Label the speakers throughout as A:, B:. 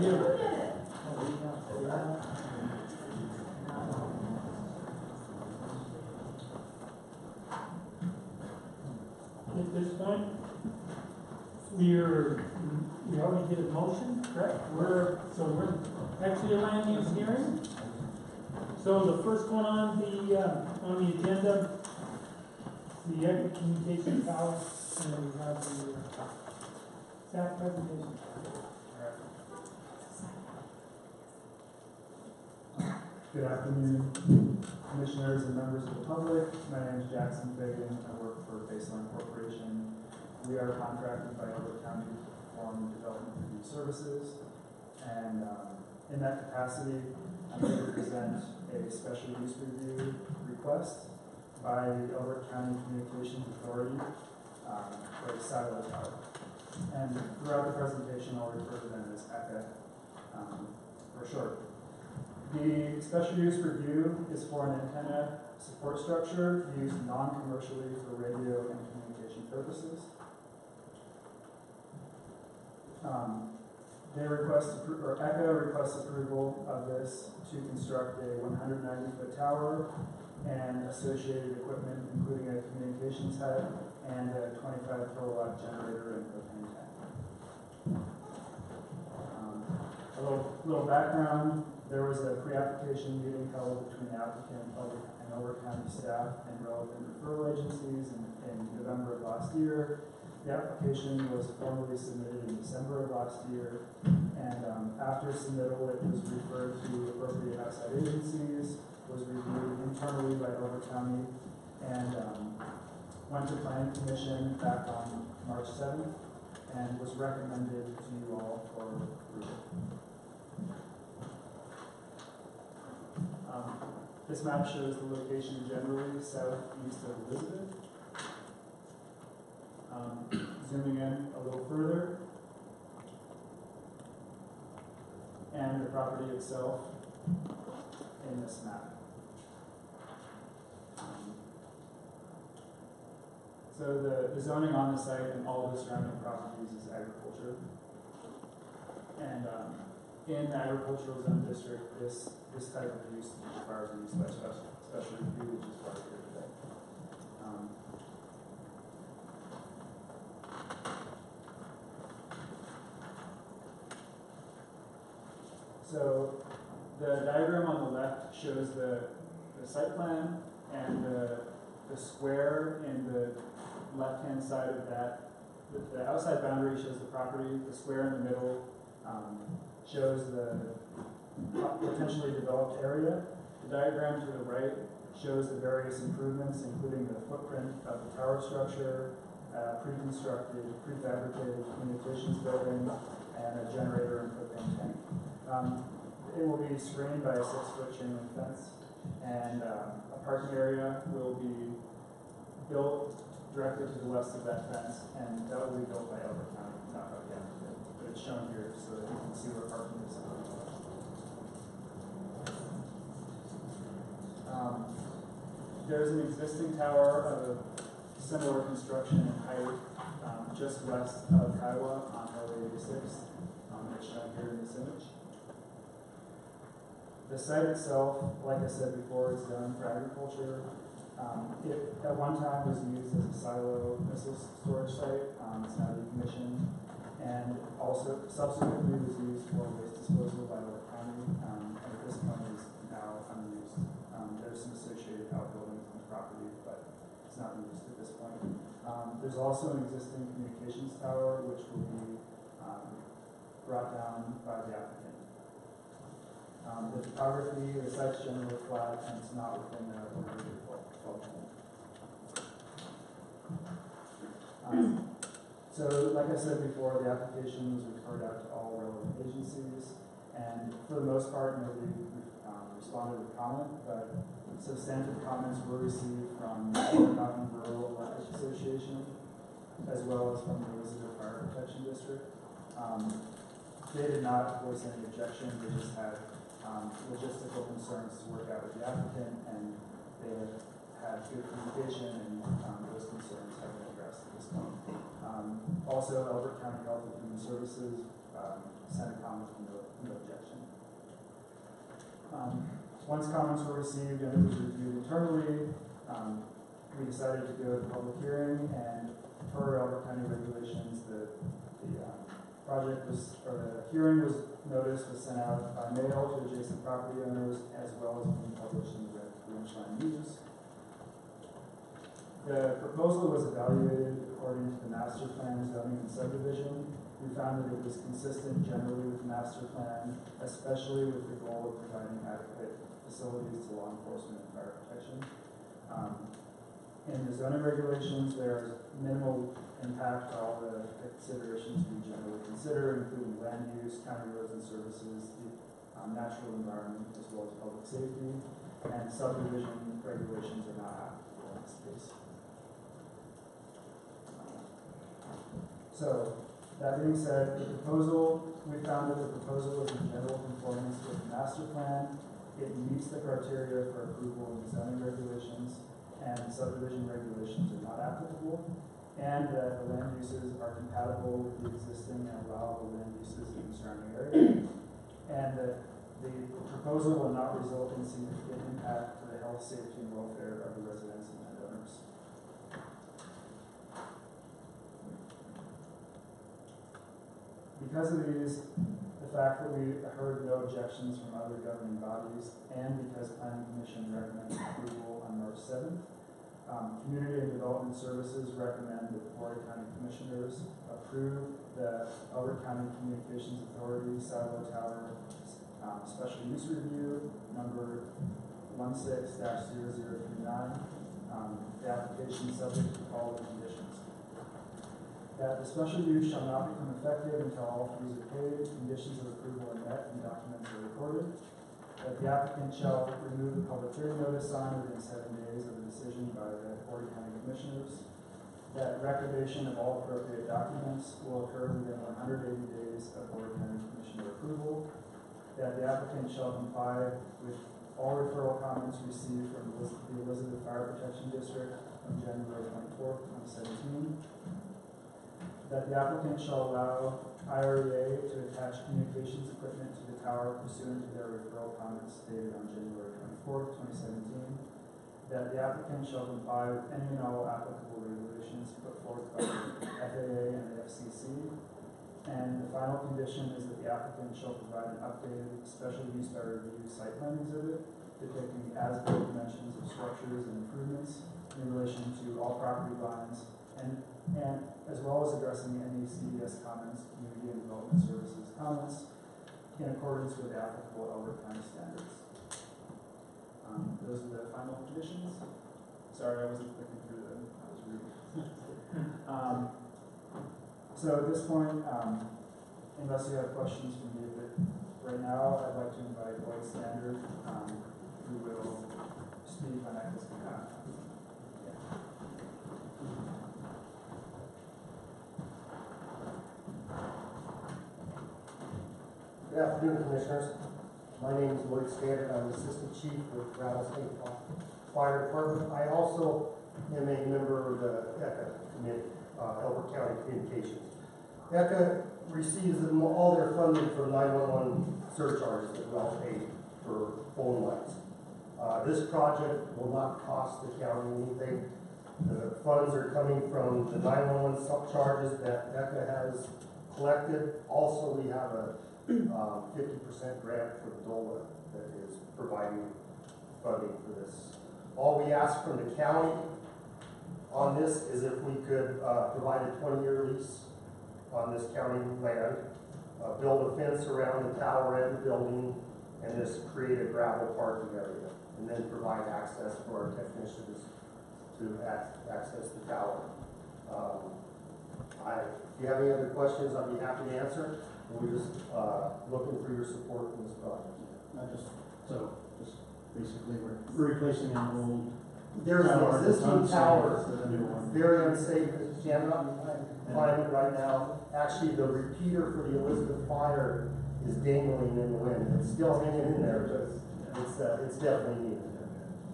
A: At this point, we already did a motion, correct? We're actually a land use hearing. So the first one on the agenda, the Epic Communication Tower, and then we have the staff presentation.
B: Good afternoon, commissioners and members of the public. My name is Jackson Fagan. I work for Baseline Corporation. We are contracted by Elbert County to perform development review services. And in that capacity, I'm here to present a special use review request by the Elbert County Communications Authority for a silo tower. And throughout the presentation, I'll refer to them as ECA for short. The special use review is for an antenna support structure used non-commercially for radio and communication purposes. ECA requests approval of this to construct a 190-foot tower and associated equipment, including a communications head and a 25 kilowatt generator and propane tank. A little background. There was a pre-application meeting held between the applicant and Elbert County staff and relevant referral agencies in November of last year. The application was formally submitted in December of last year, and after submittal, it was referred to appropriate outside agencies, was reviewed internally by Elbert County, and went to Planning Commission back on March 7th, and was recommended to you all for approval. This map shows the location generally southeast of Elizabeth. Zooming in a little further, and the property itself in this map. So the zoning on the site and all the surrounding properties is agriculture. And in the agricultural zone district, this type of use requires a use by special review, which is why we're here today. So the diagram on the left shows the site plan, and the square in the left-hand side of that. The outside boundary shows the property. The square in the middle shows the potentially developed area. The diagram to the right shows the various improvements, including the footprint of the tower structure, pre-constructed, prefabricated communications building, and a generator and propane tank. It will be screened by a 6-foot chain link fence, and a parking area will be built directly to the west of that fence, and that will be built by Elbert County, not by the applicant, but it's shown here so that you can see where parking is. There's an existing tower of similar construction and height just west of Kiowa on Highway 86. It's shown here in this image. The site itself, like I said before, is zoned for agriculture. It at one time was used as a silo missile storage site. It's now decommissioned, and also subsequently was used for waste disposal by Elbert County. At this point, is now unused. There's some associated outbuildings on the property, but it's not used at this point. There's also an existing communications tower, which will be brought down by the applicant. The topography, the site's generally flat, and it's not within the fault zone. So, like I said before, the application was referred out to all relevant agencies, and for the most part, nobody responded with comment, but substantive comments were received from the Mountain Rural Electric Association, as well as from the Elizabeth Fire Protection District. They did not voice any objection. They just had logistical concerns to work out with the applicant, and they have had good communication, and those concerns have been addressed at this point. Also, Elbert County Health and Human Services sent a comment from the Once comments were received and it was reviewed internally, we decided to go to public hearing, and per Elbert County regulations, the project was, or the hearing was notice was sent out by mail to adjacent property owners, as well as being published in the Winchline News. The proposal was evaluated according to the master plan, zoning, and subdivision. We found that it was consistent generally with the master plan, especially with the goal of providing adequate facilities to law enforcement and fire protection. In the zoning regulations, there's minimal impact to all the considerations we generally consider, including land use, county roads and services, the natural environment, as well as public safety, and subdivision regulations are not applicable in this case. So, that being said, we found that the proposal was in general conformance with the master plan. It meets the criteria for approval in the zoning regulations, and subdivision regulations are not applicable, and that the land uses are compatible with the existing and allowable land uses in the surrounding area, and that the proposal will not result in significant impact to the health, safety, and welfare of the residents and landowners. Because of these, the fact that we heard no objections from other governing bodies, and because Planning Commission recommended approval on March 7th, Community and Development Services recommend that the Board of County Commissioners approve the Elbert County Communications Authority Satellite Tower Special Use Review number 16-0039. The application is subject to the following conditions: that the special use shall not become effective until all fees are paid, conditions of approval are met, and documents are recorded. That the applicant shall remove the public hearing notice signed within 7 days of the decision by the Board of County Commissioners. That recordation of all appropriate documents will occur within 180 days of Board of County Commissioner approval. That the applicant shall comply with all referral comments received from the Elizabeth Fire Protection District on January 24th, 2017. That the applicant shall allow IREA to attach communications equipment to the tower pursuant to their referral comments dated on January 24th, 2017. That the applicant shall comply with any and all applicable regulations put forth by the FAA and the FCC. And the final condition is that the applicant shall provide an updated special use by review site plan exhibit depicting as-built dimensions of structures and improvements in relation to all property lines, and as well as addressing any CDS comments, Community and Development Services comments, in accordance with the applicable Elbert County standards. Those are the final conditions. Sorry, I wasn't clicking through them. I was reading. So at this point, unless you have questions for me, but right now I'd like to invite Lloyd Standard, who will speak on ECHA's behalf.
C: Good afternoon, Commissioners. My name is Lloyd Standard. I'm Assistant Chief with Rattlesnake Fire Department. I also am a member of the ECHA Committee, Elbert County Communications. ECHA receives all their funding from 911 surcharges that we all pay for phone lines. This project will not cost the county anything. The funds are coming from the 911 charges that ECHA has collected. Also, we have a 50% grant for DOLA that is providing funding for this. All we ask from the county on this is if we could provide a 20-year lease on this county land, build a fence around the tower and the building, and just create a gravel parking area, and then provide access for our technicians to access the tower. If you have any other questions, I'd be happy to answer. We're just looking for your support in this project.
D: Just basically we're replacing an old.
C: There's an
D: tower
C: existing tower,
D: with a new one.
C: very unsafe, it cannot find it right now. Actually, the repeater for the Elizabeth Fire is dangling in the wind. It's still hanging in there, but it's definitely needed.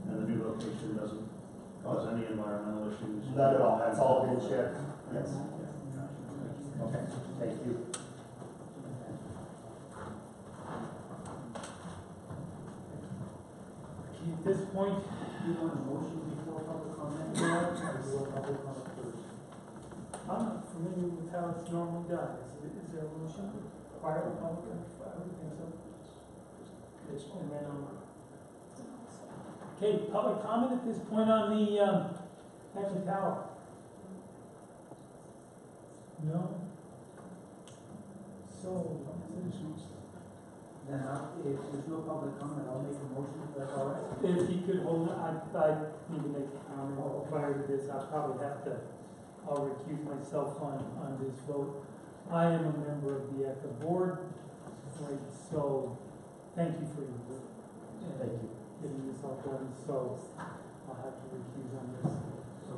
D: And the new location doesn't cause any environmental issues?
C: Not at all, that's all been checked. Yes.
D: Okay.
C: Thank you.
A: this point,
E: You want a motion before public comment?
A: Yeah.
E: Or do you want public comment first?
A: I'm not familiar with how it's normally done. Is there a motion prior to public? I would think so. And then, okay, public comment at this point on the, Hackney Tower? No? So,
E: Then if there's no public comment, I'll make a motion, if that's all right.
A: if you could hold, I need to make a comment prior to this. I'll probably have to, I'll recuse myself on this vote. I am a member of the ECHA board, right, so thank you for your work.
C: Thank you.
A: Getting this all done, so I'll have to recuse on this.
E: So,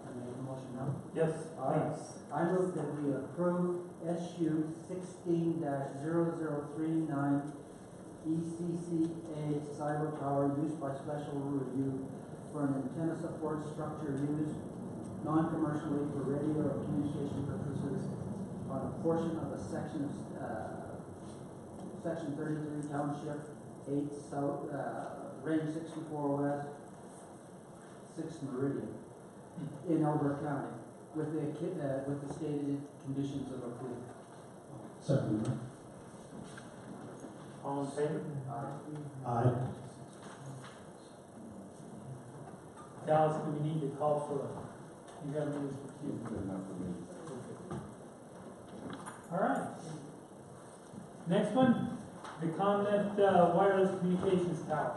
E: I make a motion now.
A: Yes,
E: All right.
A: thanks.
E: I move that we approve SU 16-0039 ECCA Cyber Tower used by special review for an antenna support structure used non-commercially for radio or communication purposes on a portion of a section of Section 33 Township 8 South, Range 64 West, 6th Meridian in Elbert County with the stated conditions of approval.
C: Second.
A: All in favor?
C: Aye.
A: Dallas, do we need to call for, you have me as recused?
F: Good enough for me.
A: All right. Next one, the ComNet wireless communications tower.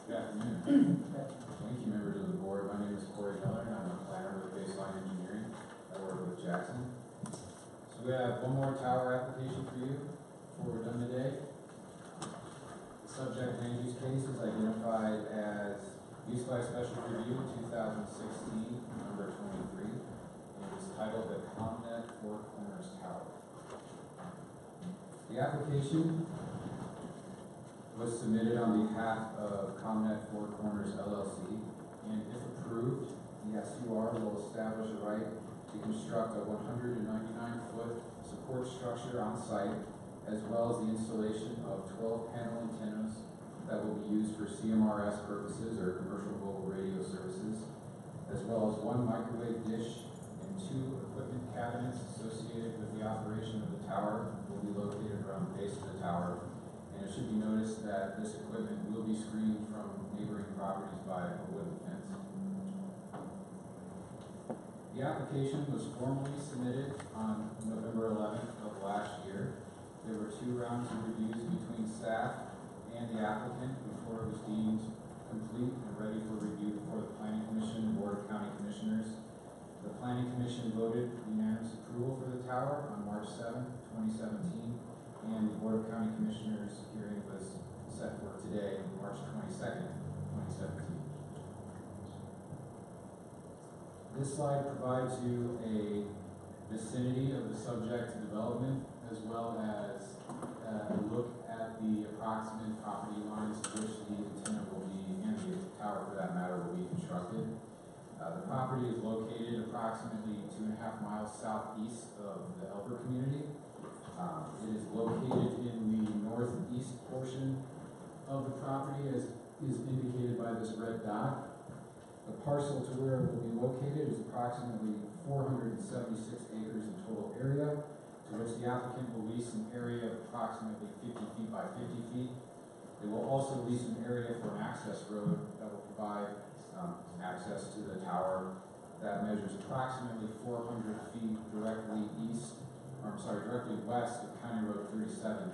F: Good afternoon. Thank you, members of the board. My name is Corey Miller, and I'm a planner with Baseline Engineering. I work with Jackson. So we have one more tower application for you before we're done today. The subject land use case is identified as use by special review 2016, number 23, and it's titled the ComNet Four Corners Tower. The application was submitted on behalf of ComNet Four Corners LLC, and if approved, the SUR will establish a right to construct a 199-foot support structure on site, as well as the installation of 12 panel antennas that will be used for CMRS purposes or commercial mobile radio services, as well as one microwave dish and 2 equipment cabinets associated with the operation of the tower will be located around the base of the tower. And it should be noticed that this equipment will be screened from neighboring properties by a wooden fence. The application was formally submitted on November 11th of last year. There were 2 rounds of reviews between staff and the applicant before it was deemed complete and ready for review before the Planning Commission and Board of County Commissioners. The Planning Commission voted unanimous approval for the tower on March 7th, 2017. And the Board of County Commissioners hearing was set for today, March 22nd, 2017. This slide provides you a vicinity of the subject development, as well as a look at the approximate property lines to which the antenna will be, and the tower for that matter, will be constructed. The property is located approximately 2.5 miles southeast of the Elbert community. It is located in the northeast portion of the property, as is indicated by this red dot. The parcel to where it will be located is approximately 476 acres in total area, to which the applicant will lease an area of approximately 50 feet by 50 feet. They will also lease an area for an access road that will provide access to the tower that measures approximately 400 feet directly west of County Road 37,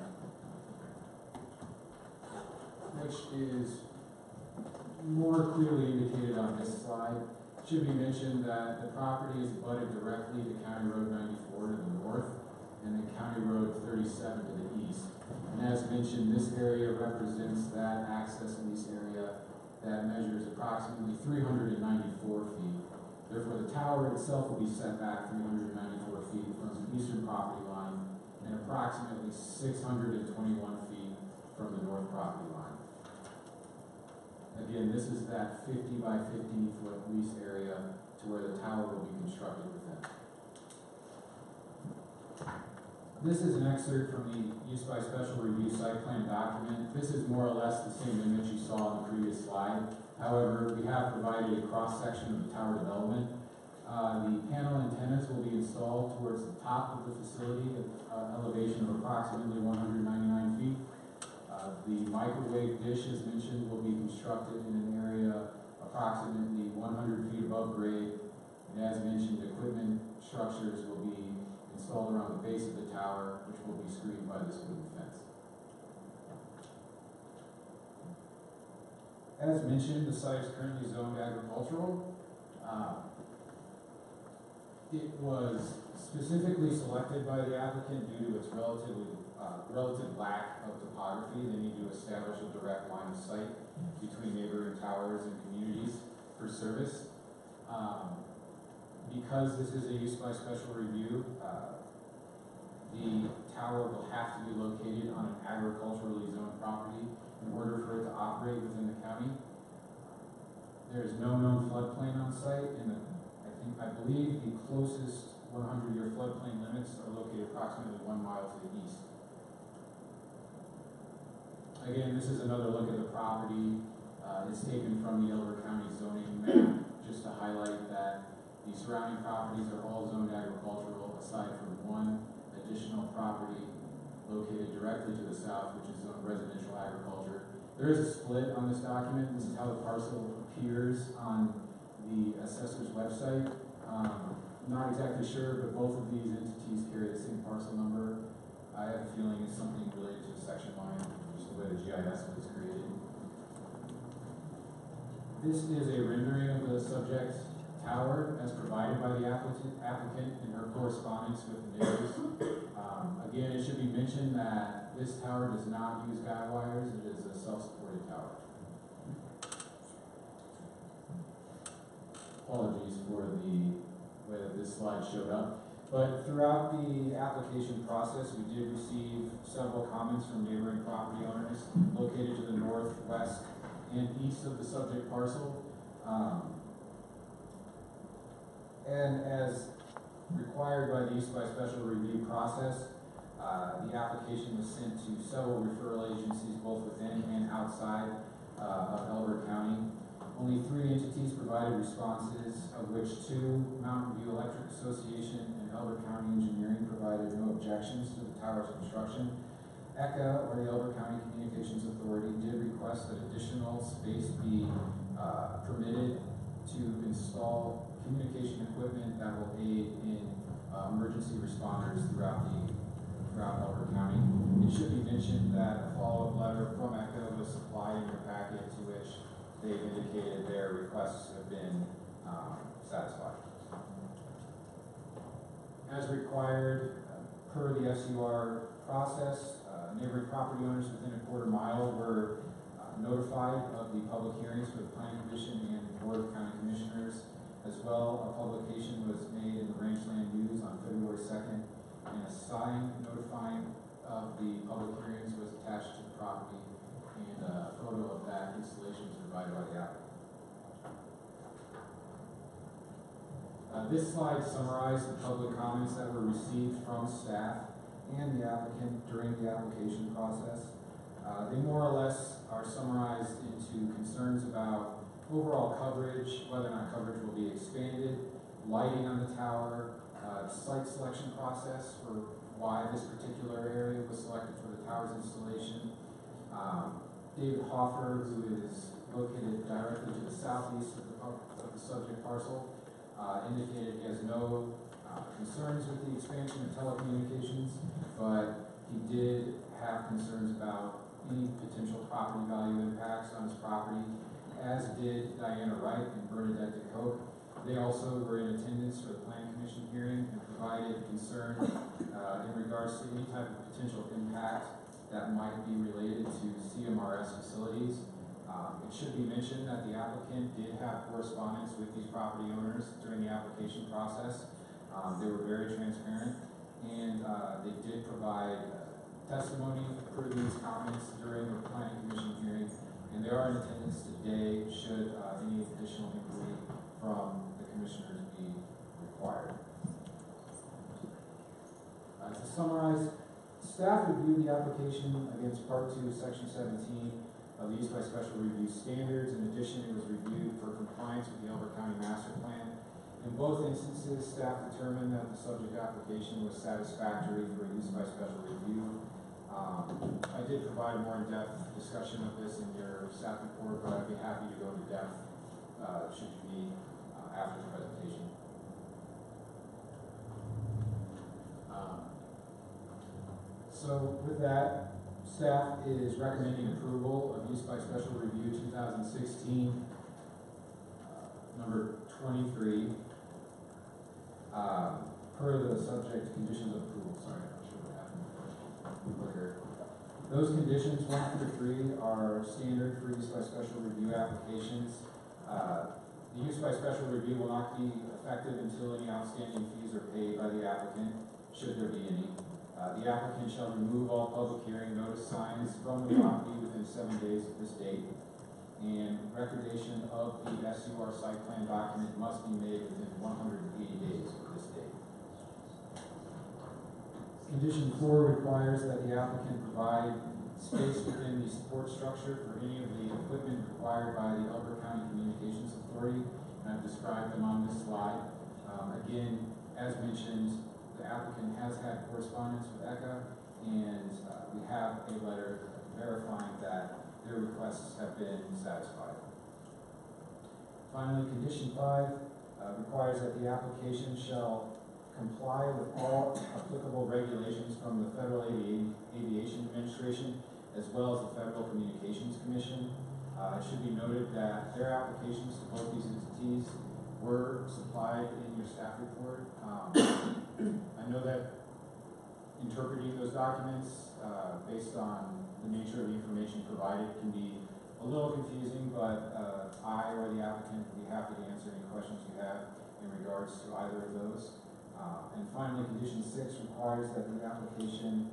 F: which is more clearly indicated on this slide. It should be mentioned that the property is abutted directly to County Road 94 to the north, and then County Road 37 to the east. And as mentioned, this area represents that access lease area that measures approximately 394 feet. Therefore, the tower itself will be set back 394 feet from the eastern property line and approximately 621 feet from the north property line. Again, this is that 50 by 50 foot lease area to where the tower will be constructed within. This is an excerpt from the use by special review site plan document. This is more or less the same image you saw on the previous slide. However, we have provided a cross-section of the tower development. The panel antennas will be installed towards the top of the facility at elevation of approximately 199 feet. The microwave dish, as mentioned, will be constructed in an area approximately 100 feet above grade. And as mentioned, equipment structures will be installed around the base of the tower, which will be screened by this wooden fence. As mentioned, the site is currently zoned agricultural. It was specifically selected by the applicant due to its relative lack of topography. They need to establish a direct line of sight between neighboring towers and communities for service. Because this is a use by special review, the tower will have to be located on an agriculturally zoned property in order for it to operate within the county. There is no known floodplain on site, and I believe the closest 100-year floodplain limits are located approximately 1 mile to the east. Again, this is another look at the property. It's taken from the Elbert County zoning map, just to highlight that the surrounding properties are all zoned agricultural, aside from one additional property located directly to the south, which is zoned residential agriculture. There is a split on this document. This is how the parcel appears on the assessor's website. Not exactly sure, but both of these entities carry the same parcel number. I have a feeling it's something related to the section line, just the way the GIS was created. This is a rendering of the subject tower as provided by the applicant in her correspondence with the neighbors. Again, it should be mentioned that this tower does not use guide wires. It is a self-supported tower. Apologies for the way that this slide showed up. But throughout the application process, we did receive several comments from neighboring property owners located to the north, west, and east of the subject parcel. And as required by the use by special review process, the application was sent to several referral agencies, both within and outside of Elbert County. Only 3 entities provided responses, of which 2, Mountain View Electric Association and Elbert County Engineering, provided no objections to the tower's construction. ECA, or the Elbert County Communications Authority, did request that additional space be permitted to install communication equipment that will aid in emergency responders throughout Elbert County. It should be mentioned that a follow-up letter from ECA was supplied in your packet, to which they've indicated their requests have been satisfied. As required per the FCR process, neighboring property owners within a quarter mile were notified of the public hearings for the Planning Commission and the Board of County Commissioners. As well, a publication was made in the Rangeland News on February 2nd, and a sign notifying of the public hearings was attached to the property, and a photo of that installation was provided by the applicant. This slide summarized the public comments that were received from staff and the applicant during the application process. They more or less are summarized into concerns about overall coverage, whether or not coverage will be expanded, lighting on the tower, site selection process for why this particular area was selected for the tower's installation. David Hoffer, who is located directly to the southeast of the subject parcel, indicated he has no concerns with the expansion of telecommunications, but he did have concerns about any potential property value impacts on his property, as did Diana Wright and Bernadette DeCoke. They also were in attendance for the Planning Commission hearing and provided concern in regards to any type of potential impact that might be related to CMRS facilities. It should be mentioned that the applicant did have correspondence with these property owners during the application process. They were very transparent, and they did provide testimony for these comments during the Planning Commission hearing, and they are in attendance today should any additional inquiry from the commissioners be required. To summarize, staff reviewed the application against Part 2, Section 17 of the use by special review standards. In addition, it was reviewed for compliance with the Elbert County Master Plan. In both instances, staff determined that the subject application was satisfactory for use by special review. I did provide more in-depth discussion of this in your staff report, but I'd be happy to go to depth should you need after the presentation. So with that, staff is recommending approval of use by special review 2016, number 23, per the subject conditions of approval. Sorry, I'm not sure what happened earlier. Those conditions 1 through 3 are standard for use by special review applications. The use by special review will not be effective until any outstanding fees are paid by the applicant, should there be any. The applicant shall remove all public hearing notice signs from the property within 7 days of this date, and recordation of the SUR site plan document must be made within 180 days of this date. Condition 4 requires that the applicant provide space within the support structure for any of the equipment required by the Elbert County Communications Authority, and I've described them on this slide. Again, as mentioned, the applicant has had correspondence with ECA, and we have a letter verifying that their requests have been satisfied. Finally, condition 5 requires that the application shall comply with all applicable regulations from the Federal Aviation Administration as well as the Federal Communications Commission. It should be noted that their applications to both these entities were supplied in your staff report. I know that interpreting those documents based on the nature of the information provided can be a little confusing, but I or the applicant would be happy to answer any questions you have in regards to either of those. And finally, condition 6 requires that the application,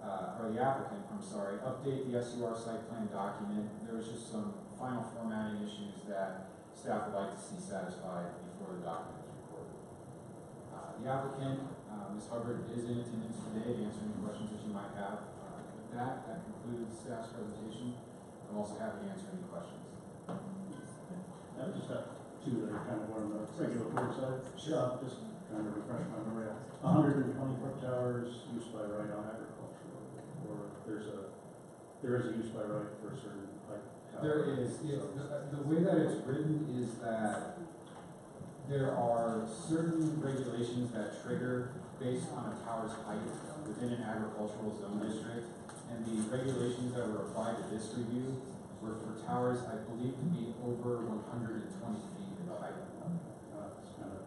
F: or the applicant, I'm sorry, update the SUR site plan document. There was just some final formatting issues that staff would like to see satisfied before the document is recorded. The applicant, Ms. Hubbard, is in attendance today to answer any questions that you might have. With that concludes staff's presentation. I'm also happy to answer any questions.
D: I just have two that are kind of more on the regulatory side.
F: Sure.
D: Just kind of refresh my memory. 120 foot towers used by right on agricultural, or there is a use by right for a certain height tower.
F: There is. The way that it's written is that there are certain regulations that trigger based on a tower's height within an agricultural zone district, and the regulations that were applied to this review were for towers, I believe, to be over 120 feet in height.
D: It's kind of,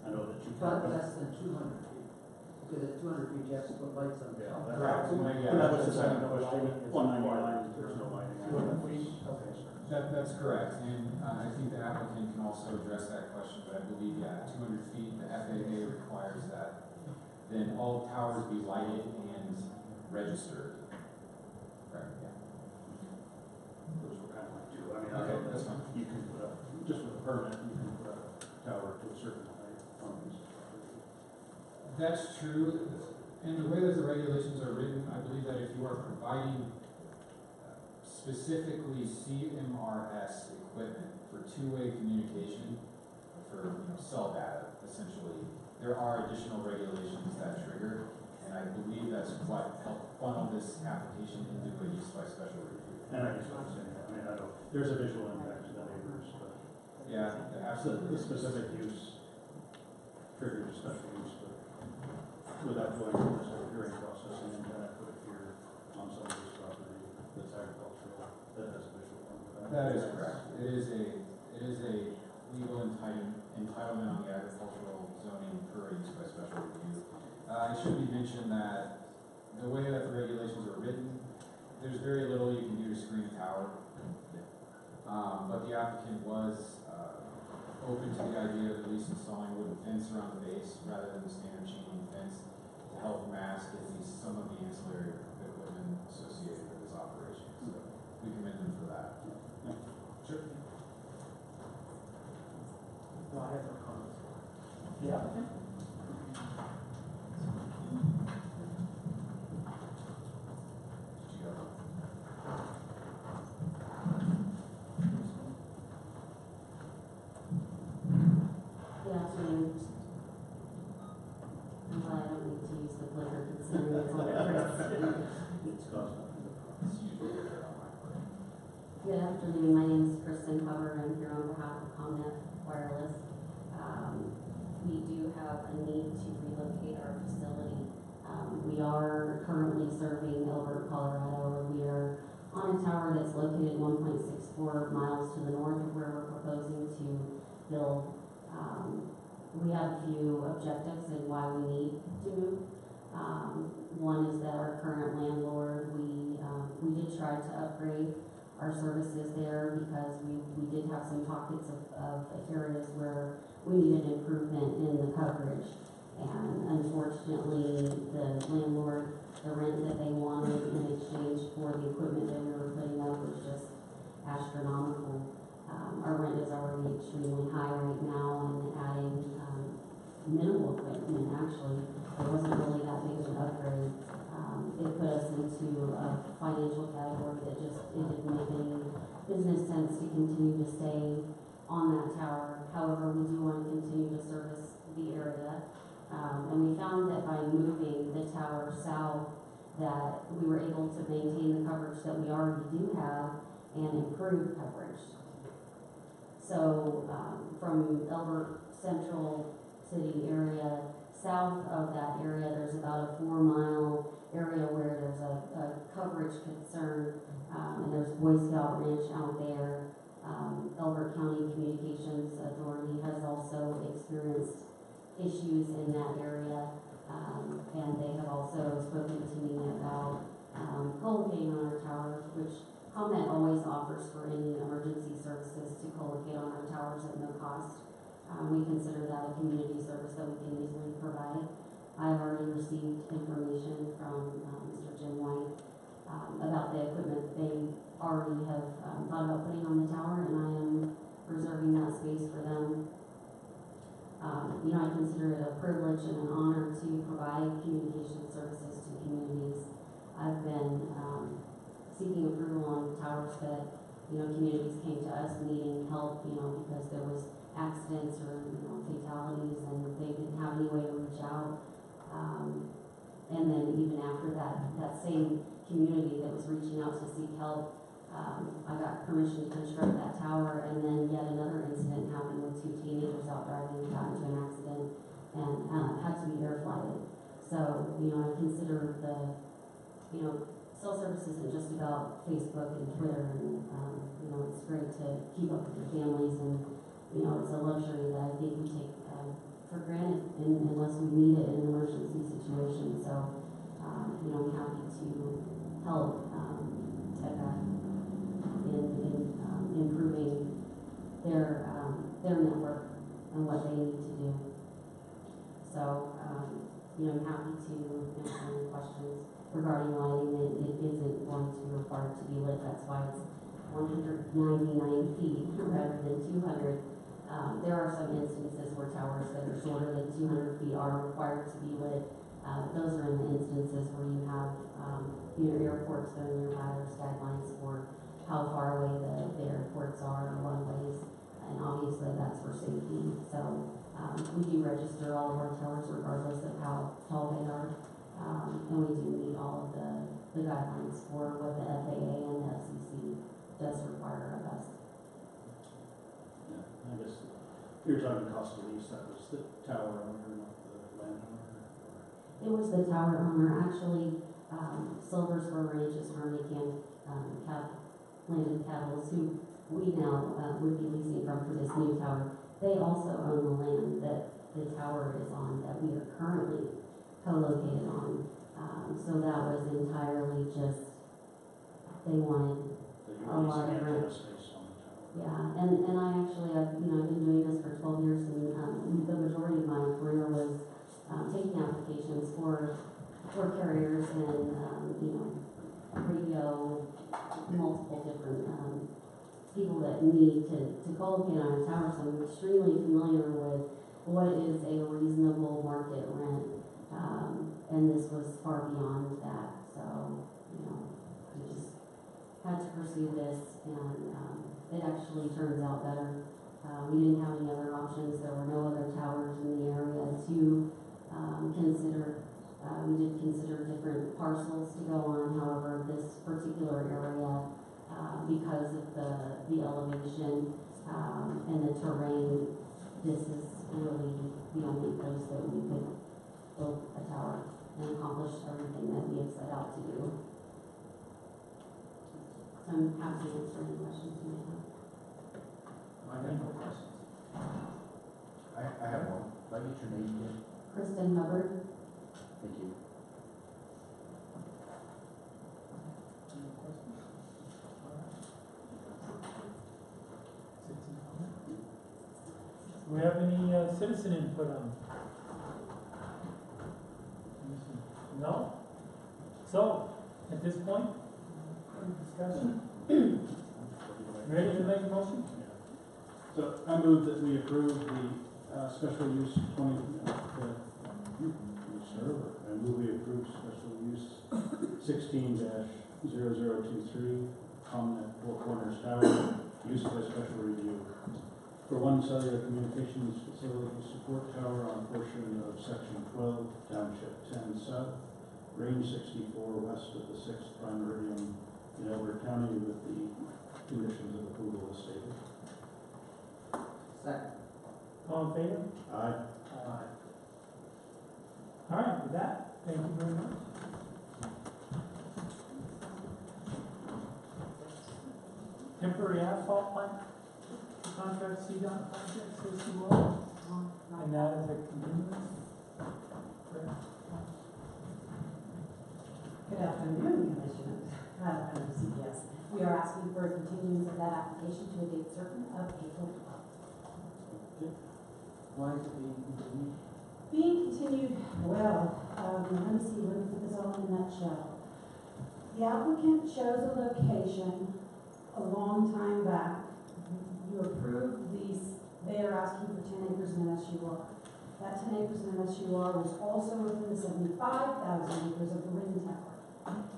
D: I know that you
E: But
D: can't.
E: less than 200 feet, because at 200 feet, you have to put lights on the
D: Yeah,
E: top.
F: Correct.
D: that was the second question. 199, there's no lighting.
F: That's correct, and I think the applicant can also address that question, but I believe, yeah, 200 feet, the FAA requires that. Then all towers be lighted and registered. Correct, yeah.
D: Those were kind of like two. I mean, I
F: Okay,
D: know
F: that's
D: that
F: fine.
D: you can put up, just with a permit, you can put up a tower to a certain height on these.
F: That's true, and the way that the regulations are written, I believe that if you are providing specifically CMRS equipment for two-way communication, for cell data, essentially, there are additional regulations that trigger, and I believe that's what helped funnel this application into a use by special review.
D: And I just understand that. I mean, I don't, there's a visual impact to the neighbors, but
F: Yeah,
D: the
F: absolutely.
D: specific use triggers a special use, but without going through this whole hearing process, and then I put it here on somebody's property that's agricultural, that has a visual impact.
F: That is correct. It is a legal entitlement on the agricultural zoning per use by special review. It should be mentioned that the way that the regulations are written, there's very little you can do to screen a tower. But the applicant was open to the idea of at least installing a wooden fence around the base rather than the standard chain link fence to help mask at least some of the ancillary equipment associated with this operation. So we commend them for that. Sure.
E: No, I have no comments.
A: The applicant?
G: use the clicker considering it's on Chris.
D: It's cost nothing.
F: It's usually there on my part.
G: Good afternoon, my name is Kristen Hubbard, I'm here on behalf of ComNet Wireless. We do have a need to relocate our facility. We are currently serving Elbert, Colorado. We are on a tower that's located 1.64 miles to the north of where we're proposing to build. We have a few objectives in why we need to move. One is that our current landlord, we did try to upgrade our services there because we did have some pockets of areas where we needed improvement in the coverage. And unfortunately, the landlord, the rent that they wanted in exchange for the equipment that we were putting up was just astronomical. Our rent is already extremely high right now, and adding minimal equipment, actually, it wasn't really that big of an upgrade. It put us into a financial category that just, it didn't make any business sense to continue to stay on that tower. However, we do want to continue to service the area. And we found that by moving the tower south, that we were able to maintain the coverage that we already do have and improve coverage. So from Elbert Central City area, south of that area, there's about a 4-mile area where there's a coverage concern, and there's Boy Scout Ranch out there. Elbert County Communications Authority has also experienced issues in that area, and they have also spoken to me about co-locating on our towers, which ComNet always offers for any emergency services to co-locate on our towers at no cost. We consider that a community service that we can easily provide. I've already received information from Mr. Jim White about the equipment they already have thought about putting on the tower, and I am reserving that space for them. I consider it a privilege and an honor to provide communication services to communities. I've been seeking approval on towers that, communities came to us needing help, because there was accidents or, fatalities, and they didn't have any way to reach out. And then even after that same community that was reaching out to seek help, I got permission to construct that tower, and then yet another incident happened with 2 teenagers out driving, got into an accident, and had to be air flighted. So, I consider the, cell service isn't just about Facebook and Twitter, and, it's great to keep up with your families, and, it's a luxury that I think we take for granted unless we need it in an emergency situation. So, I'm happy to help TECA in improving their network and what they need to do. So, I'm happy to answer any questions regarding lighting. It isn't going to be required to be lit. That's why it's 199 feet rather than 200. There are some instances where towers that are shorter than 200 feet are required to be lit. Those are in the instances where you have, airports that are nearby. There's guidelines for how far away the airports are or runways, and obviously that's for safety. So we do register all of our towers regardless of how tall they are, and we do meet all of the guidelines for what the FAA and the FCC does require of us.
D: Yeah, I guess you're talking cost of lease, that was the tower owner, not the landowner?
G: It was the tower owner, actually. Silver Spur Ranch is Harmony Land and Cattle, who we now would be leasing from for this new tower. They also own the land that the tower is on, that we are currently co-located on. So that was entirely just, they wanted
D: So you
G: a lot of rent.
D: space on the tower?
G: Yeah, and I actually, I've been doing this for 12 years, and the majority of my career was taking applications for carriers and, radio, multiple different people that need to co-locate on a tower. So I'm extremely familiar with what is a reasonable market rent, and this was far beyond that. So, we just had to pursue this, and it actually turns out better. We didn't have any other options. There were no other towers in the area to consider. We did consider different parcels to go on, however, this particular area, because of the elevation, and the terrain, this is really the only place that we could build a tower and accomplish everything that we had set out to do. So I'm happy to answer any questions you may have.
E: I have no questions.
H: I have one. Can I get your name again?
G: Kristen Hubbard.
H: Thank you.
A: Do we have any citizen input on? No? So, at this point, discussion? Ready to make a motion?
D: So I move that we approve the special use 20, I move we approve special use 16-0023, common at Four Corners Tower, use by special review. For one cellular communications facility support tower on portion of section 12, township 10 south, range 64 west of the 6th prime meridian in Elbert County with the conditions of approval as stated.
E: Second.
A: All in favor?
D: Aye.
A: All right, with that, thank you very much. Temporary asphalt plant, contract CDOT project, Stacy Wall, and that is a continuance.
I: Good afternoon, Commissioners. Under CPS, we are asking for a continuance of that application to a date certain of April 12th.
E: Why is it being continued?
I: Being continued, well, let me put this all in a nutshell. The applicant chose a location a long time back. You approved these, they are asking for 10 acres in an SUR. That 10 acres in an SUR was also within the 75,000 acres of the wind tower.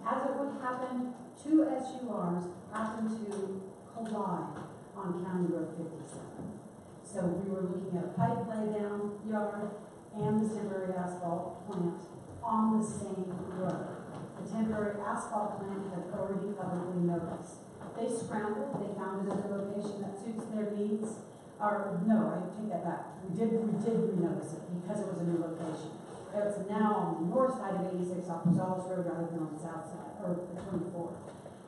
I: As it would happen, two SURs happened to collide on County Road 57. So we were looking at a pipe laydown yard and the temporary asphalt plant on the same road. The temporary asphalt plant had already publicly noticed. They scrambled, they found another location that suits their needs. Or, no, I take that back. We did renotice it because it was a new location. It's now on the north side of 86 off Rosales Road rather than on the south side, or 24.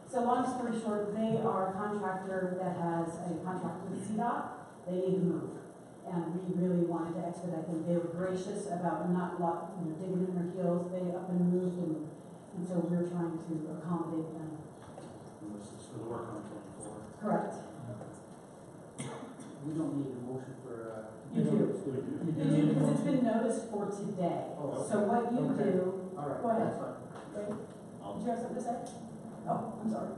I: So long story short, they are a contractor that has a contract with CDOT. They need to move. And we really wanted to expedite them. They were gracious about not digging in their heels. They up and moved, and so we're trying to accommodate them.
D: And this is for the work on 24.
I: Correct.
E: We don't need a motion for,
I: You do.
A: You do
I: You
A: need
I: do,
A: a
I: because it's
A: motion.
I: been noticed for today.
E: Oh, okay.
I: So what you
E: Okay.
I: do,
E: all right,
I: Go ahead.
E: that's fine.
I: wait, did you have something to say? Oh, I'm sorry.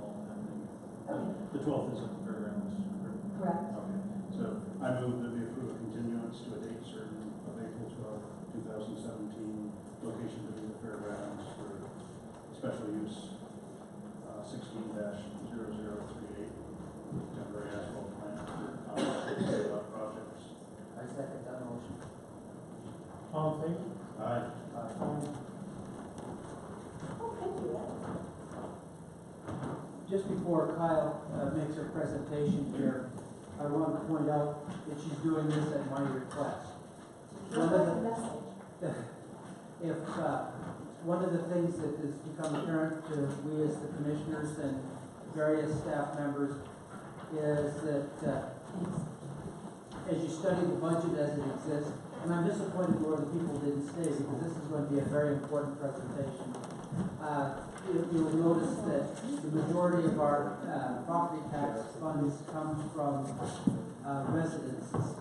I: Okay,
D: The 12th is at the fairgrounds.
I: correct.
D: Okay, so I move that we approve a continuance to a date certain of April 12th, 2017, location to be the fairgrounds for special use 16-0038, temporary asphalt plant for projects.
E: I second that motion.
A: All in favor?
D: Aye.
I: Oh, thank you.
E: Just before Kyle makes her presentation here, I want to point out that she's doing this at my request. One of the- If one of the things that has become apparent to we as the commissioners and various staff members is that as you study the budget as it exists, and I'm disappointed more the people didn't stay because this is going to be a very important presentation. You'll notice that the majority of our property tax funds come from residences.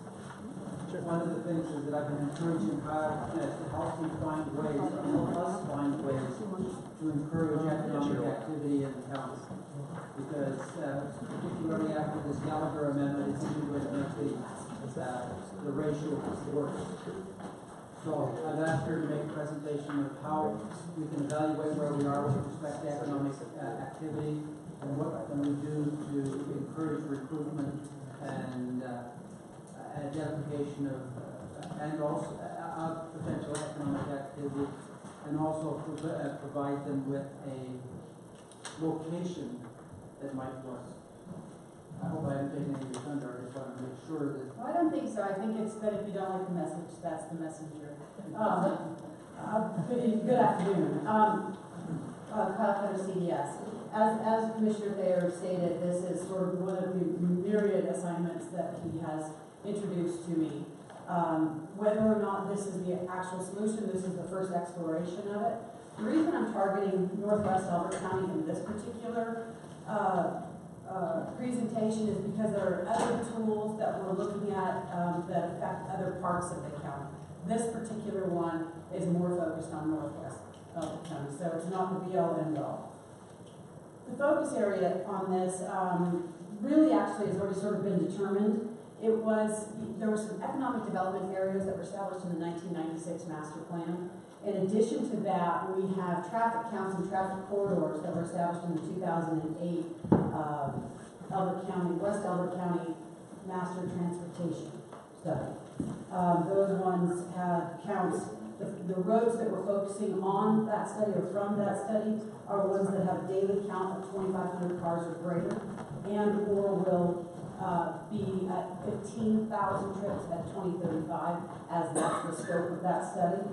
E: One of the things is that I've been encouraging Kyle to help me find ways, help us find ways to encourage economic activity in the county. Because particularly after this Gallagher amendment, it's even going to make the ratio worse. So I've asked her to make a presentation of how we can evaluate where we are with respect to economic activity and what can we do to encourage recruitment and identification of and also potential economic activity review, and also provide them with a location that might work. I hope I haven't taken any of your thunder, I just want to make sure that.
I: I don't think so. I think it's that if you don't like the message, that's the messenger. Good afternoon. Kyle Cutter, CDS. As Commissioner Thayer stated, this is sort of one of the myriad assignments that he has introduced to me. Whether or not this is the actual solution, this is the first exploration of it. The reason I'm targeting Northwest Albert County in this particular presentation is because there are other tools that we're looking at that affect other parts of the county. This particular one is more focused on Northwest Albert County, so it's not the be-all end-all. The focus area on this really actually has already sort of been determined. There were some economic development areas that were established in the 1996 master plan. In addition to that, we have traffic counts and traffic corridors that were established in the 2008 West Albert County Master Transportation Study. Those ones have counts. The roads that we're focusing on that study or from that study are ones that have a daily count of 2,500 cars or greater, and or will be at 15,000 trips at 2035, as that's the scope of that study.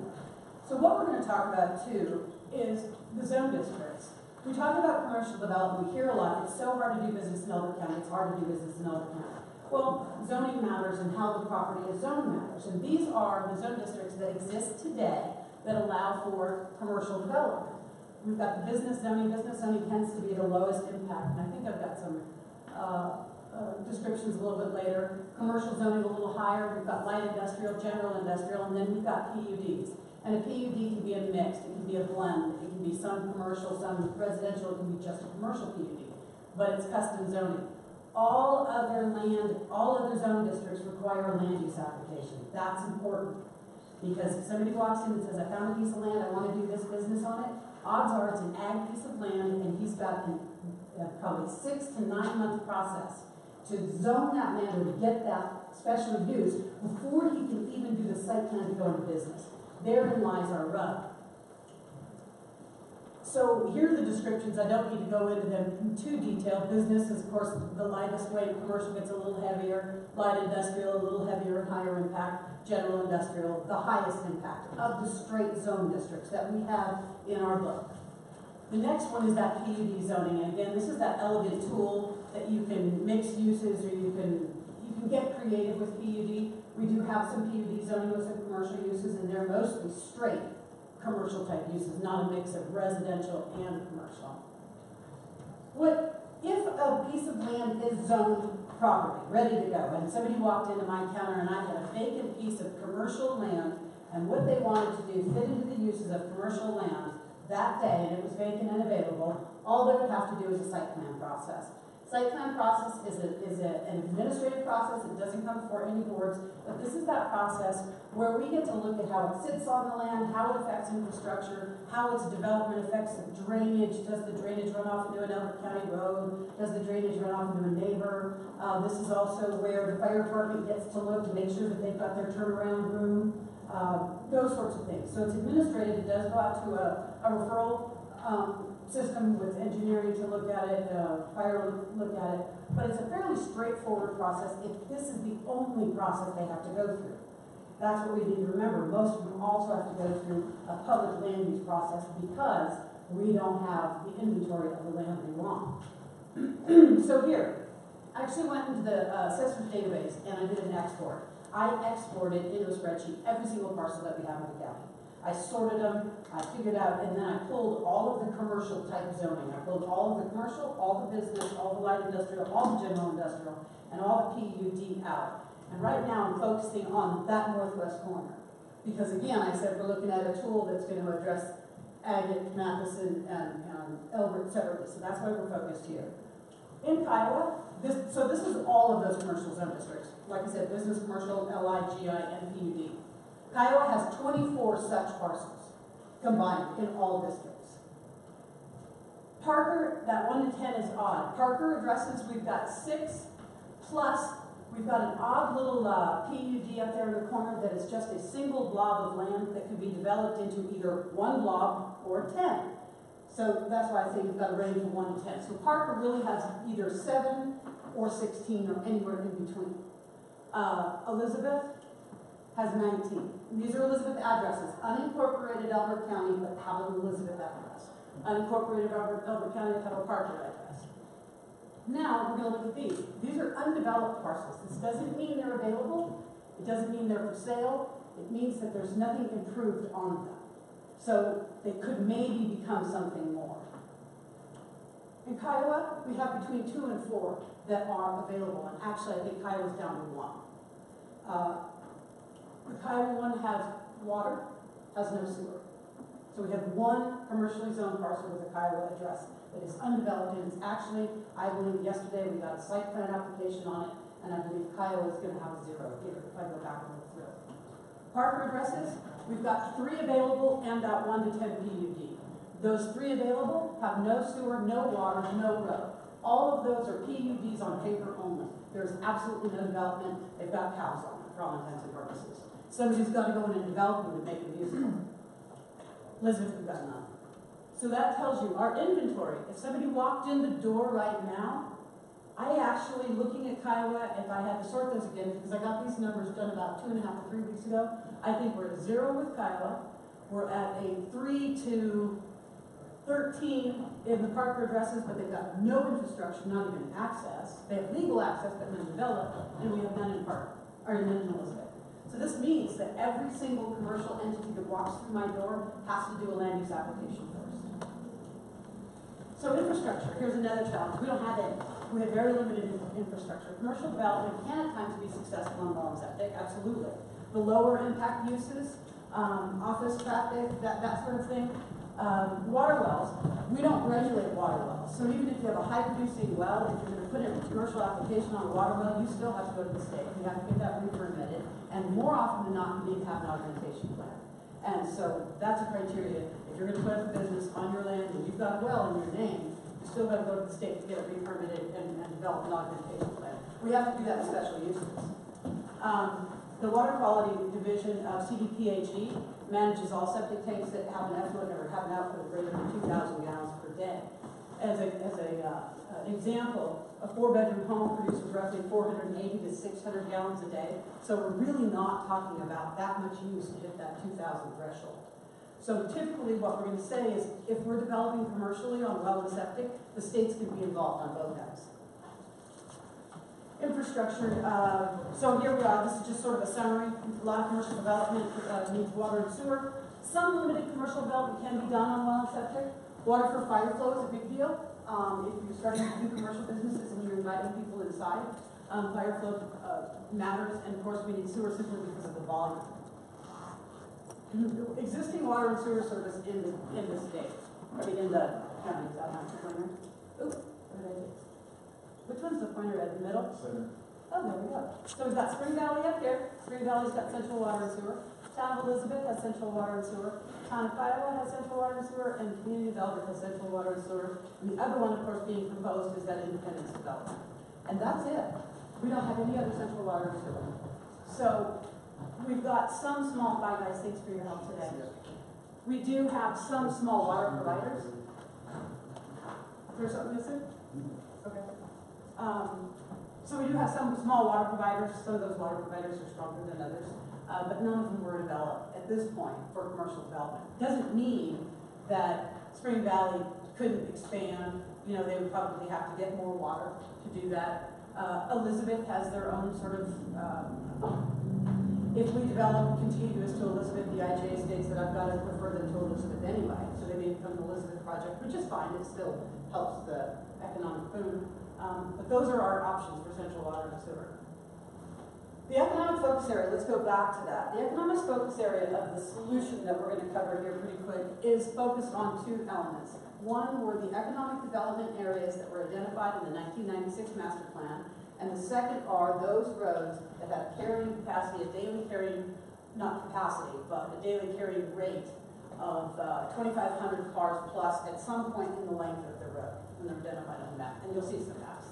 I: So what we're going to talk about too is the zone districts. We talk about commercial development, we hear a lot, it's so hard to do business in Elbert County, it's hard to do business in Elbert County. Well, zoning matters and how the property is zoned matters, and these are the zone districts that exist today that allow for commercial development. We've got the business zoning tends to be the lowest impact, and I think I've got some descriptions a little bit later. Commercial zoning a little higher, we've got light industrial, general industrial, and then we've got PUDs. And a PUD can be a mix, it can be a blend, it can be some commercial, some residential, it can be just a commercial PUD, but it's custom zoning. All other zone districts require a land use application. That's important, because if somebody walks in and says, I found a piece of land, I want to do this business on it, odds are it's an ag piece of land, and he's got probably 6 to 9 month process to zone that land or to get that special use before he can even do the site plan to go into business. Therein lies our rub. So here are the descriptions. I don't need to go into them in too detail. Business is, of course, the lightest weight. Commercial gets a little heavier. Light industrial, a little heavier and higher impact. General industrial, the highest impact of the straight zone districts that we have in our book. The next one is that PUD zoning. And again, this is that elegant tool that you can mix uses, or you can get creative with PUD. We do have some PUD zoning with some commercial uses, and they're mostly straight commercial type uses, not a mix of residential and commercial. What if a piece of land is zoned property, ready to go, and somebody walked into my counter and I had a vacant piece of commercial land, and what they wanted to do fit into the uses of commercial land that day, and it was vacant and available, all they would have to do is a site plan process. Site plan process is an administrative process. It doesn't come before any boards, but this is that process where we get to look at how it sits on the land, how it affects infrastructure, how its development affects the drainage. Does the drainage run off into an Elbert County road? Does the drainage run off into a neighbor? This is also where the fire department gets to look to make sure that they've got their turnaround room, those sorts of things. So it's administrative. It does go out to a referral system with engineering to look at it, fire look at it, but it's a fairly straightforward process if this is the only process they have to go through. That's what we need to remember. Most of them also have to go through a public land use process because we don't have the inventory of the land we want. So here, I actually went into the assessor's database and I did an export. I exported into a spreadsheet every single parcel that we have in the county. I sorted them, I figured out, and then I pulled all of the commercial type zoning. I pulled all of the commercial, all the business, all the light industrial, all the general industrial, and all the PUD out. And right now I'm focusing on that northwest corner. Because again, I said we're looking at a tool that's going to address Agate, Matheson, and Elbert separately. So that's why we're focused here. In Kiowa, this is all of those commercial zone districts. Like I said, business, commercial, LI, GI, and PUD. Kiowa has 24 such parcels combined in all districts. Parker, that 1 to 10 is odd. Parker addresses, we've got 6, plus we've got an odd little PUD up there in the corner that is just a single blob of land that can be developed developed into either one block or 10. So that's why I say you've got a range of 1 to 10. So Parker really has either 7 or 16 or anywhere in between. Elizabeth has 19. These are Elizabeth addresses, unincorporated Elbert County, but have an Elizabeth address. Unincorporated Elbert County, have a Parker address. Now, we're gonna look at these. These are undeveloped parcels. This doesn't mean they're available. It doesn't mean they're for sale. It means that there's nothing improved on them. So they could maybe become something more. In Kiowa, we have between 2 and 4 that are available, and actually I think Kiowa's down to 1. The Kiowa one has water, has no sewer. So we have 1 commercially zoned parcel with a Kiowa address that is undeveloped, and it's actually, I believe yesterday we got a site plan application on it, and I believe Kiowa is gonna have a 0 here, if I go back and look through. Parker addresses, we've got 3 available and got 1 to 10 PUD. Those 3 available have no sewer, no water, no road. All of those are PUDs on paper only. There's absolutely no development. They've got cows on them for all intents and purposes. Somebody's got to go in and develop them to make them usable. Elizabeth, we've got none. So that tells you our inventory. If somebody walked in the door right now, I actually, looking at Kiowa, if I had to sort those again, because I got these numbers done about 2.5 or 3 weeks ago, I think we're at 0 with Kiowa. We're at a 3 to 13 in the Parker addresses, but they've got no infrastructure, not even access. They have legal access, but none developed, and we have none in Parker, or none in Elizabeth. So this means that every single commercial entity that walks through my door has to do a land use application first. So infrastructure, here's another challenge. We don't have any. We have very limited infrastructure. Commercial development can at times be successful on well and septic, absolutely. The lower impact uses, office traffic, that sort of thing. Water wells, we don't regulate water wells. So even if you have a high producing well, if you're going to put in a commercial application on a water well, you still have to go to the state. You have to get that re-permitted. And more often than not, you need to have an augmentation plan. And so that's a criteria. If you're going to put up a business on your land and you've got a well in your name, you still got to go to the state to get it re-permitted and develop an augmentation plan. We have to do that with special uses. The Water Quality Division of CDPHE manages all septic tanks that have an effluent or have an output greater than 2,000 gallons per day. As an example, a 4-bedroom home produces roughly 480 to 600 gallons a day. So we're really not talking about that much use to hit that 2,000 threshold. So typically what we're going to say is if we're developing commercially on well and septic, the states can be involved on both ends. Infrastructure, so here we are, this is just sort of a summary. A lot of commercial development needs water and sewer. Some limited commercial development can be done on well and septic. Water for fire flow is a big deal. If you're starting to do commercial businesses and you're inviting people inside, fire flow matters, and of course we need sewer simply because of the volume. Existing water and sewer service in the state, I mean in the county, is that not the pointer? Ooh, what did I do? Which one's the pointer at the middle? Center. Oh, there we go. So we've got Spring Valley up here. Spring Valley's got central water and sewer. Town of Elizabeth has central water and sewer. Town of Kiowa has central water and sewer, and Community of Elbert has central water and sewer. And the other one, of course, being proposed is that Independence development. And that's it. We don't have any other central water and sewer. So we've got some small, bye guys, thanks for your help today. We do have some small water providers. Is there something missing? Okay. So we do have some small water providers. Some of those water providers are stronger than others, but none of them were developed at this point for commercial development. Doesn't mean that Spring Valley couldn't expand. You know, they would probably have to get more water to do that. Elizabeth has their own sort of, if we develop contiguous to Elizabeth, the IGA states that I've got to refer them to Elizabeth anyway. So they may become an Elizabeth project, which is fine. It still helps the economic boom. But those are our options for central water and sewer. The economic focus area, let's go back to that. The economic focus area of the solution that we're going to cover here pretty quick is focused on 2 elements. One were the economic development areas that were identified in the 1996 master plan, and the second are those roads that have carrying capacity, a daily carrying, not capacity, but a daily carrying rate of 2,500 cars plus at some point in the length of the road when they're identified on the map, and you'll see some maps.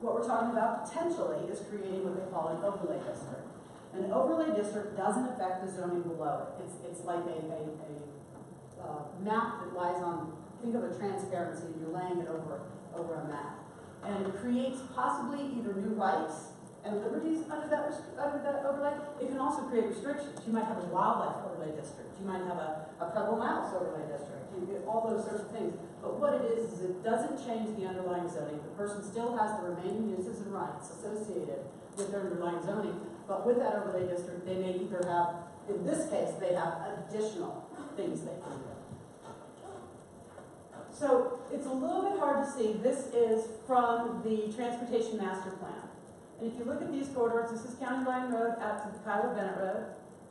I: What we're talking about potentially is creating what they call an overlay district.
J: An overlay district doesn't affect the zoning below it. It's like a map that lies on, think of a transparency, and you're laying it over a map. And it creates possibly either new rights and liberties under that overlay. It can also create restrictions. You might have a wildlife overlay district. You might have a pebble mouse overlay district. You get all those sorts of things. But what it is it doesn't change the underlying zoning. The person still has the remaining uses and rights associated with their underlying zoning. But with that overlay district, they may either have, in this case, they have additional things they can do. So it's a little bit hard to see. This is from the Transportation Master Plan. And if you look at these corridors, this is County Line Road out to Kyler Bennett Road.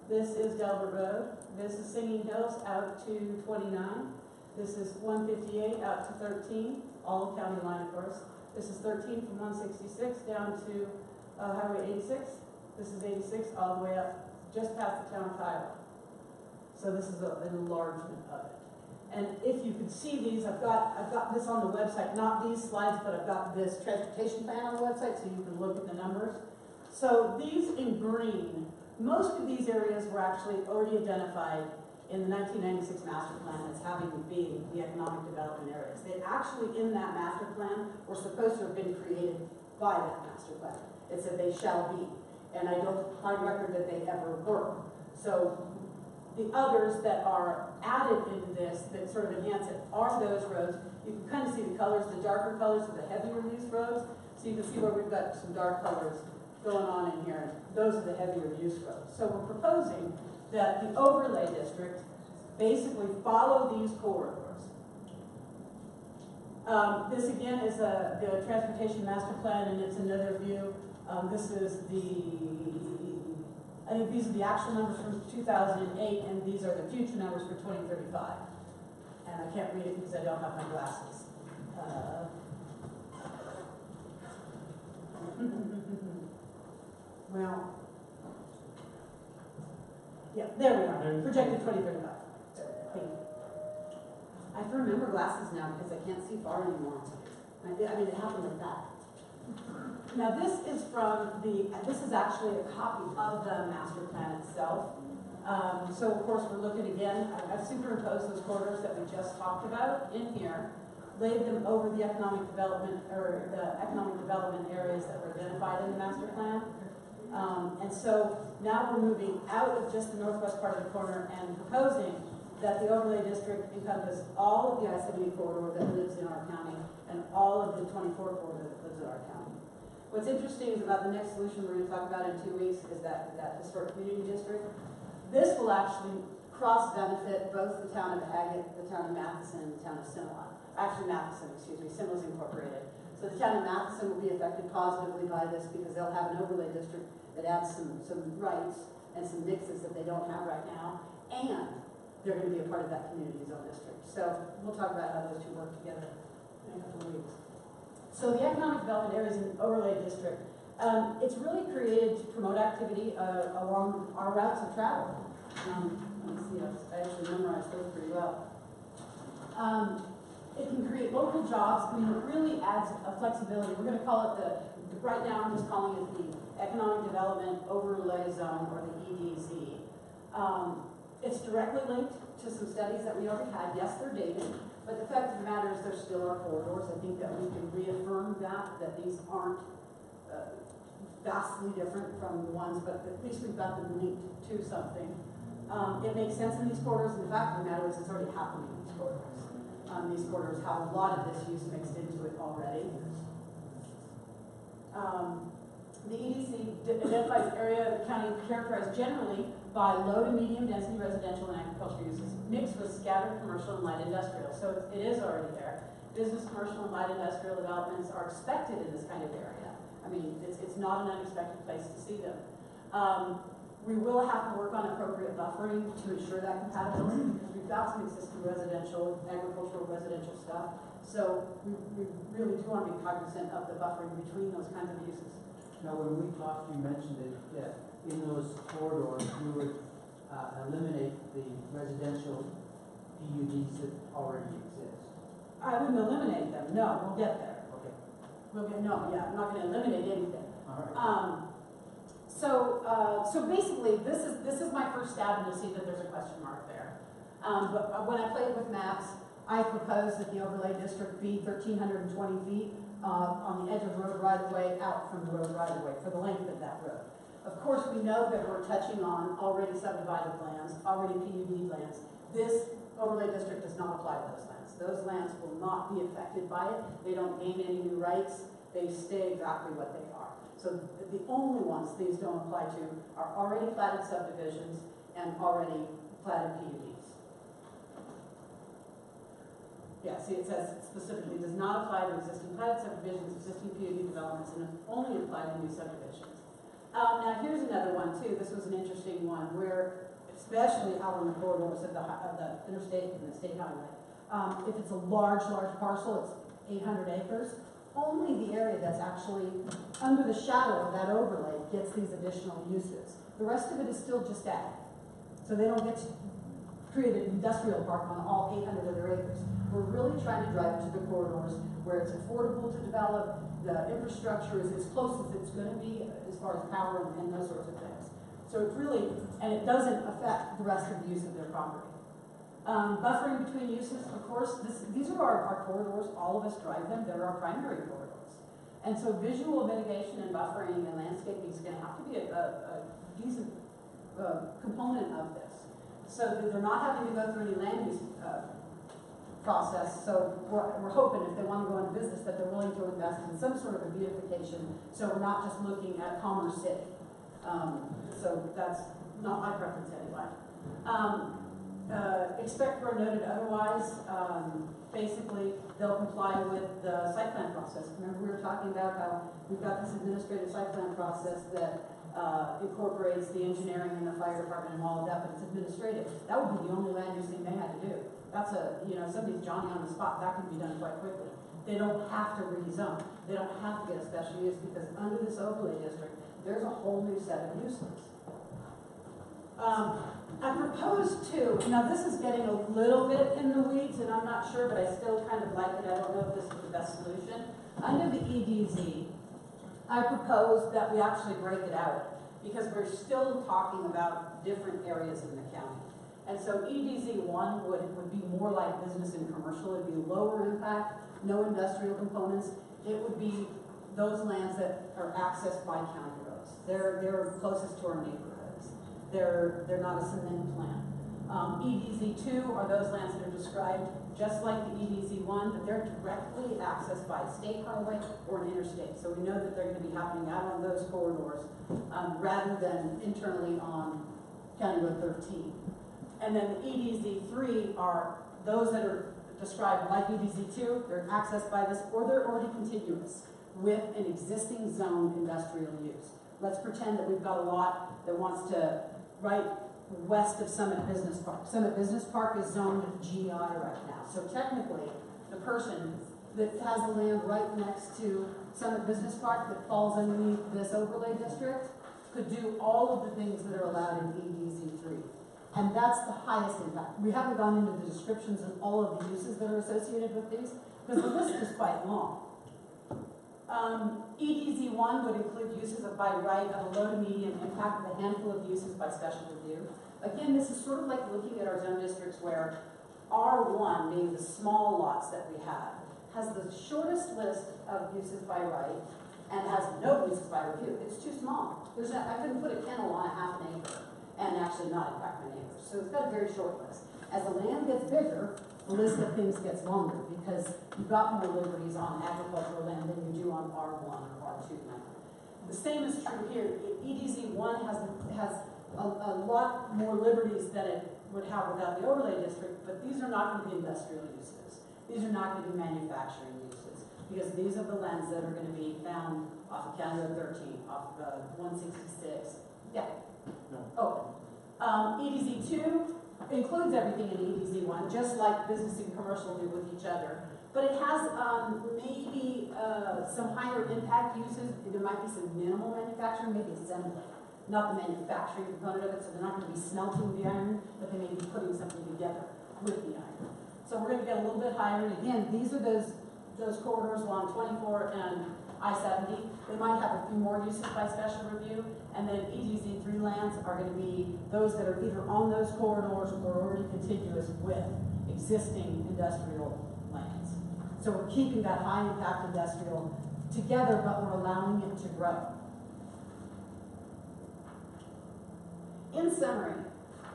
J: This is Delbert Road. This is Singing Hills out to 29. This is 158 out to 13, all county line, of course. This is 13 from 166 down to Highway 86. This is 86 all the way up just past the town of Kyler. So this is an enlargement of it. And if you could see these, I've got this on the website, not these slides, but I've got this transportation plan on the website so you can look at the numbers. So these in green, most of these areas were actually already identified in the 1996 master plan as having been the economic development areas. They actually, in that master plan, were supposed to have been created by that master plan. It said they shall be, and I don't find record that they ever were. So the others that are added into this that sort of enhance it are those roads. You can kind of see the colors. The darker colors are the heavier use roads. So you can see where we've got some dark colors going on in here. Those are the heavier use roads. So we're proposing that the overlay district basically follow these corridors. This again is the transportation master plan, and it's another view. This is I think these are the actual numbers from 2008, and these are the future numbers for 2035. And I can't read it because I don't have my glasses. Well, yeah, there we are, projected 2035. Thank you. I have to remember glasses now because I can't see far anymore. I mean, it happened like that. Now this is this is actually a copy of the master plan itself. So of course we're looking again, I've superimposed those corridors that we just talked about in here, laid them over the economic development areas that were identified in the master plan. And so now we're moving out of just the northwest part of the corner and proposing that the overlay district encompass all of the I-70 corridor that lives in our county and all of the 24 corridor that lives in our county. What's interesting is about the next solution we're going to talk about in 2 weeks is that historic community district. This will actually cross-benefit both the town of Agate, the town of Matheson, and the town of Simla. Actually Matheson, excuse me, Simla's incorporated. So the town of Matheson will be affected positively by this because they'll have an overlay district that adds some rights and some mixes that they don't have right now. And they're going to be a part of that community zone district. So we'll talk about how those two work together in a couple of weeks. So the economic development areas in overlay district, it's really created to promote activity along our routes of travel. Let me see, I actually memorized those pretty well. It can create local jobs. I mean, it really adds a flexibility. We're going to call it right now I'm just calling it the Economic Development Overlay Zone, or the EDZ. It's directly linked to some studies that we already had. Yes, they're dated, but the fact of the matter is there still are corridors. I think that we can reaffirm that these aren't vastly different from the ones, but at least we've got them linked to something. It makes sense in these corridors, and the fact of the matter is it's already happening in these corridors. These corridors have a lot of this use mixed into it already. The EDC identifies an area of the county characterized generally by low to medium density residential and agricultural uses mixed with scattered commercial and light industrial. So it is already there. Business, commercial, and light industrial developments are expected in this kind of area. I mean, it's not an unexpected place to see them. We will have to work on appropriate buffering to ensure that compatibility because we've got some existing residential, agricultural residential stuff. So we really do want to be cognizant of the buffering between those kinds of uses.
E: Now, when we talked, you mentioned that in those corridors, we would eliminate the residential PUDs that already exist.
J: I wouldn't eliminate them. No, we'll get there.
E: Okay.
J: I'm not going to eliminate anything.
E: All right.
J: So basically, this is my first stab, and you'll see that there's a question mark there. But when I played with maps, I proposed that the overlay district be 1,320 feet on the edge of the road right of way out from the road right of way for the length of that road. Of course, we know that we're touching on already subdivided lands, already PUD lands. This overlay district does not apply to those lands. Those lands will not be affected by it. They don't gain any new rights. They stay exactly what they are. So the only ones these don't apply to are already platted subdivisions and already platted PUDs. Yeah, see, it says specifically does not apply to existing platted subdivisions, existing PUD developments, and only apply to new subdivisions. Now here's another one too. This was an interesting one where, especially out on the corridors of the interstate and the state highway, if it's a large parcel, it's 800 acres, only the area that's actually under the shadow of that overlay gets these additional uses. The rest of it is still just ag. So they don't get to create an industrial park on all 800 of their acres. We're really trying to drive to the corridors where it's affordable to develop, the infrastructure is as close as it's going to be as far as power and those sorts of things. So it's really, and it doesn't affect the rest of the use of their property. Buffering between uses, of course, these are our corridors, all of us drive them, they're our primary corridors. And so visual mitigation and buffering and landscaping is going to have to be a decent component of this. So that they're not having to go through any land use process. So we're hoping if they want to go into business that they're willing to invest in some sort of a beautification, so we're not just looking at Commerce City. So that's not my preference anyway. Expect where noted otherwise, basically they'll comply with the site plan process. Remember we were talking about how we've got this administrative site plan process that incorporates the engineering and the fire department and all of that, but it's administrative. That would be the only land use thing they had to do. That's somebody's Johnny on the spot, that can be done quite quickly. They don't have to rezone. They don't have to get a special use because under this overlay district, there's a whole new set of uses. I proposed to, now this is getting a little bit in the weeds and I'm not sure, but I still kind of like it. I don't know if this is the best solution. Under the EDZ, I proposed that we actually break it out because we're still talking about different areas in the county. And so EDZ 1 would be more like business and commercial. It'd be lower impact, no industrial components. It would be those lands that are accessed by county roads. They're closest to our neighborhoods. They're not a cement plant. EDZ 2 are those lands that are described just like the EDZ 1, but they're directly accessed by a state highway or an interstate. So we know that they're going to be happening out on those corridors rather than internally on County Road 13. And then the EDZ 3 are those that are described like EDZ 2, they're accessed by this, or they're already contiguous with an existing zone industrial use. Let's pretend that we've got a lot that wants to right west of Summit Business Park. Summit Business Park is zoned GI right now. So technically, the person that has the land right next to Summit Business Park that falls underneath this overlay district could do all of the things that are allowed in EDZ 3. And that's the highest impact. We haven't gone into the descriptions of all of the uses that are associated with these, because the list is quite long. EDZ 1 would include uses of by right of a low to medium impact with a handful of uses by special review. Again, this is sort of like looking at our zone districts where R1, being the small lots that we have, has the shortest list of uses by right and has no uses by review. It's too small. I couldn't put a kennel on a half an acre and actually not impact my neighbors. So it's got a very short list. As the land gets bigger, the list of things gets longer because you've got more liberties on agricultural land than you do on R1 or R2 land. The same is true here. EDZ 1 has a lot more liberties than it would have without the overlay district, but these are not going to be industrial uses. These are not going to be manufacturing uses because these are the lands that are going to be found off of County Road 13, off of 166. Yeah.
D: No.
J: Oh. EDZ 2 includes everything in EDZ 1, just like business and commercial do with each other. But it has maybe some higher impact uses. There might be some minimal manufacturing, maybe assembly. Not the manufacturing component of it, so they're not going to be smelting the iron, but they may be putting something together with the iron. So we're going to get a little bit higher. And again, these are those corridors along 24 and I-70. They might have a few more uses by special review, And then EDZ3 lands are gonna be those that are either on those corridors or already contiguous with existing industrial lands. So we're keeping that high impact industrial together, but we're allowing it to grow. In summary,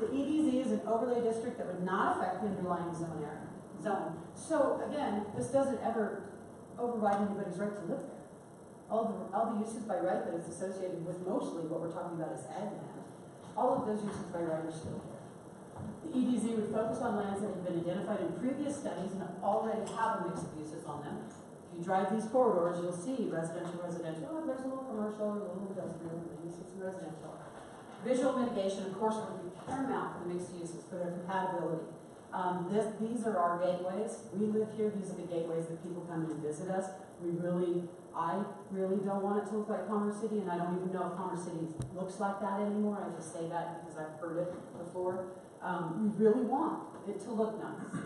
J: the EDZ is an overlay district that would not affect the underlying zone. So again, this doesn't ever override anybody's right to live there. All the uses by right that is associated with mostly what we're talking about is ag land, all of those uses by right are still here. The EDZ would focus on lands that have been identified in previous studies and already have a mix of uses on them. If you drive these corridors, you'll see residential, oh, there's a little commercial, a little industrial, maybe some residential. Visual mitigation, of course, would be paramount for the mixed uses, for their compatibility. These are our gateways. We live here. These are the gateways that people come and visit us. I really don't want it to look like Commerce City, and I don't even know if Commerce City looks like that anymore. I just say that because I've heard it before. We really want it to look nice.